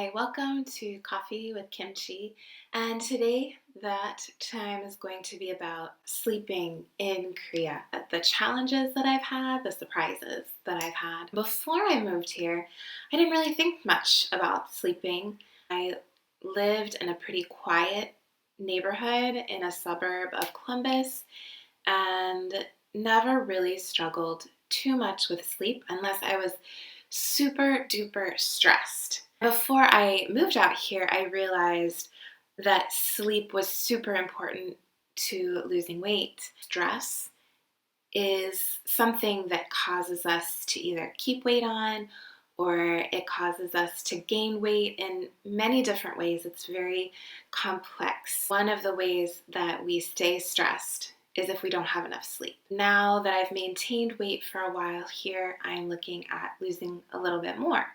Hi, welcome to Coffee with Kimchi. And today that time is going to be about sleeping in Korea. The challenges that I've had, the surprises that I've had. Before I moved here, I didn't really think much about sleeping. I lived in a pretty quiet neighborhood in a suburb of Columbus and never really struggled too much with sleep unless I was super duper stressed. Before I moved out here, I realized that sleep was super important to losing weight. Stress is something that causes us to either keep weight on or it causes us to gain weight in many different ways. It's very complex. One of the ways that we stay stressed is if we don't have enough sleep. Now that I've maintained weight for a while here, I'm looking at losing a little bit more.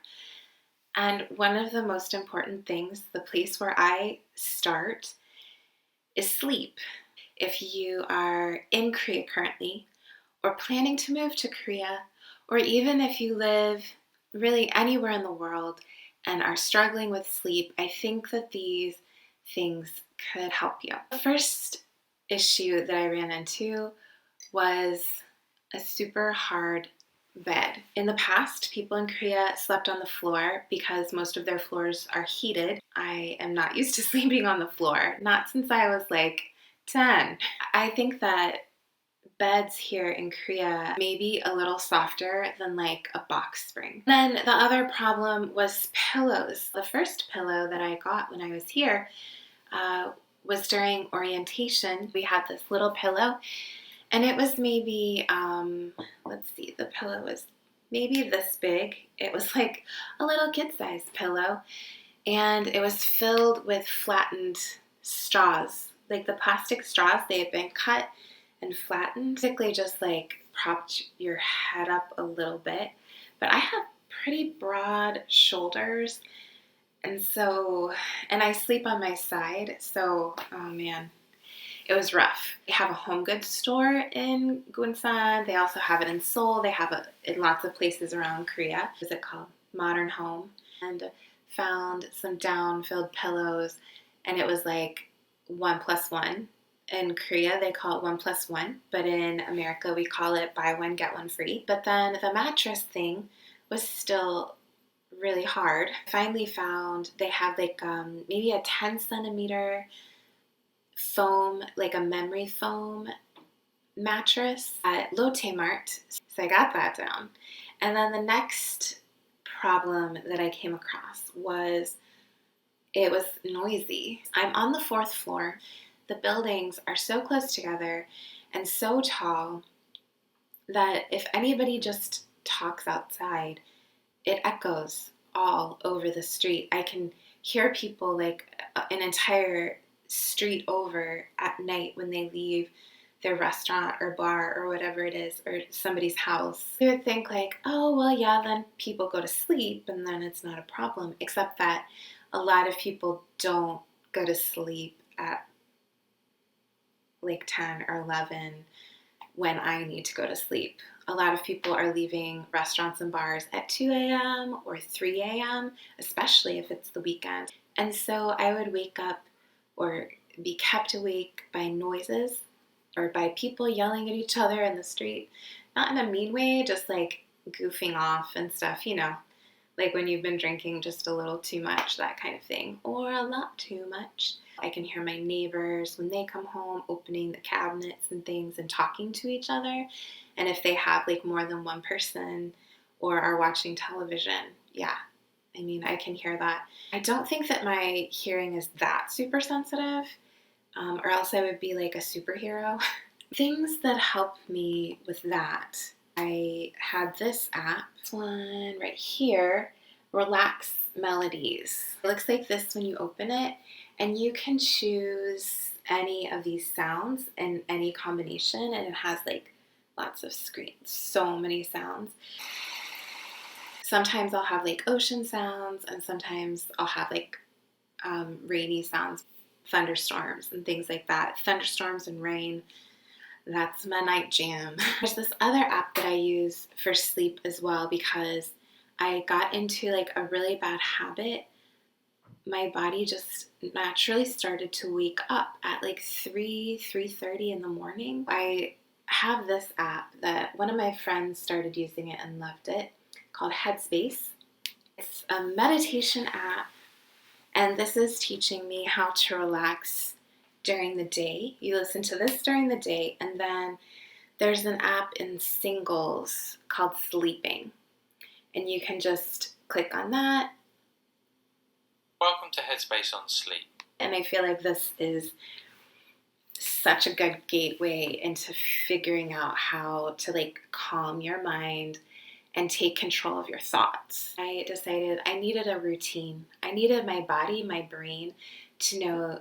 And one of the most important things, the place where I start, is sleep. If you are in Korea currently, or planning to move to Korea, or even if you live really anywhere in the world and are struggling with sleep, I think that these things could help you. The first issue that I ran into was a super hard bed. In the past, people in Korea slept on the floor because most of their floors are heated. I am not used to sleeping on the floor, not since I was like 10. I think that beds here in Korea may be a little softer than like a box spring. Then the other problem was pillows. The first pillow that I got when I was here was during orientation. We had this little pillow and it was maybe, the pillow was maybe this big. It was like a little kid-sized pillow and it was filled with flattened straws. Like the plastic straws, they had been cut and flattened. Basically just like propped your head up a little bit. But I have pretty broad shoulders and I sleep on my side, so, oh man, it was rough. They have a home goods store in Gunsan. They also have it in Seoul. They have it in lots of places around Korea. What is it called? Modern Home. And found some down-filled pillows, and it was like 1+1. In Korea, they call it 1+1, but in America, we call it buy one, get one free. But then the mattress thing was still really hard. I finally found they have like maybe a 10 centimeter foam, like a memory foam mattress at Lotte Mart. So I got that down. And then the next problem that I came across was it was noisy. I'm on the 4th floor. The buildings are so close together and so tall that if anybody just talks outside, it echoes all over the street. I can hear people like an entire street over at night when they leave their restaurant or bar or whatever it is, or somebody's house. You would think like, oh, well, yeah, then people go to sleep and then it's not a problem, except that a lot of people don't go to sleep at like 10 or 11 when I need to go to sleep. A lot of people are leaving restaurants and bars at 2 a.m. or 3 a.m., especially if it's the weekend. And so I would wake up or be kept awake by noises or by people yelling at each other in the street. Not in a mean way, just like goofing off and stuff, you know, like when you've been drinking just a little too much, that kind of thing, or a lot too much. I can hear my neighbors when they come home opening the cabinets and things and talking to each other. And if they have like more than one person or are watching television, yeah, I mean, I can hear that. I don't think that my hearing is that super sensitive, or else I would be like a superhero. Things that help me with that. I had this app, this one right here, Relax Melodies. It looks like this when you open it, and you can choose any of these sounds in any combination, and it has like lots of screens, so many sounds. Sometimes I'll have like ocean sounds, and sometimes I'll have like rainy sounds, thunderstorms and things like that. Thunderstorms and rain, that's my night jam. There's this other app that I use for sleep as well because I got into like a really bad habit my body just naturally started to wake up at like 3:30 in the morning. I have this app that one of my friends started using it and loved it, called Headspace. It's a meditation app, and this is teaching me how to relax during the day. You listen to this during the day, and then there's an app in singles called Sleeping, and you can just click on that. Welcome to Headspace on Sleep. And I feel like this is such a good gateway into figuring out how to like calm your mind and take control of your thoughts. I decided I needed a routine. I needed my body, my brain to know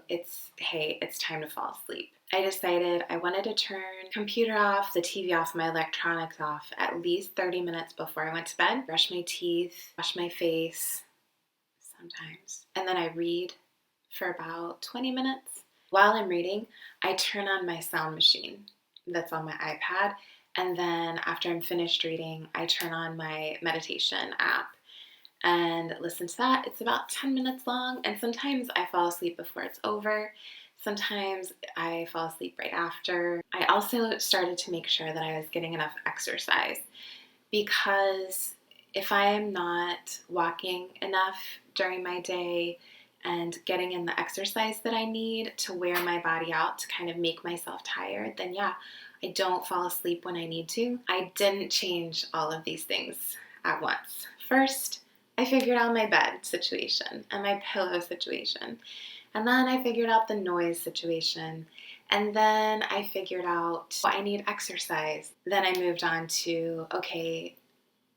hey, it's time to fall asleep. I decided I wanted to turn the computer off, the TV off, my electronics off at least 30 minutes before I went to bed, brush my teeth, wash my face sometimes, and then I read for about 20 minutes. While I'm reading, I turn on my sound machine that's on my iPad, and then after I'm finished reading, I turn on my meditation app and listen to that. It's about 10 minutes long, and sometimes I fall asleep before it's over. Sometimes I fall asleep right after. I also started to make sure that I was getting enough exercise, because if I am not walking enough during my day and getting in the exercise that I need to wear my body out to kind of make myself tired, then yeah, I don't fall asleep when I need to. I didn't change all of these things at once. First, I figured out my bed situation and my pillow situation. And then I figured out the noise situation. And then I figured out I need exercise. Then I moved on to, okay,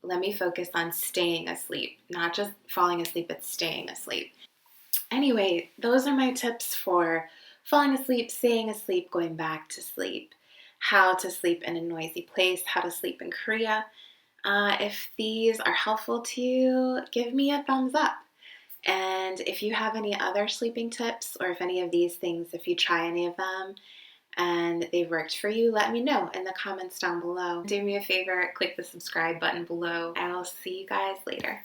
let me focus on staying asleep, not just falling asleep, but staying asleep. Anyway, those are my tips for falling asleep, staying asleep, going back to sleep, how to sleep in a noisy place, how to sleep in Korea. If these are helpful to you, give me a thumbs up. And if you have any other sleeping tips, or if any of these things, if you try any of them and they've worked for you, let me know in the comments down below. Do me a favor, click the subscribe button below. I will see you guys later.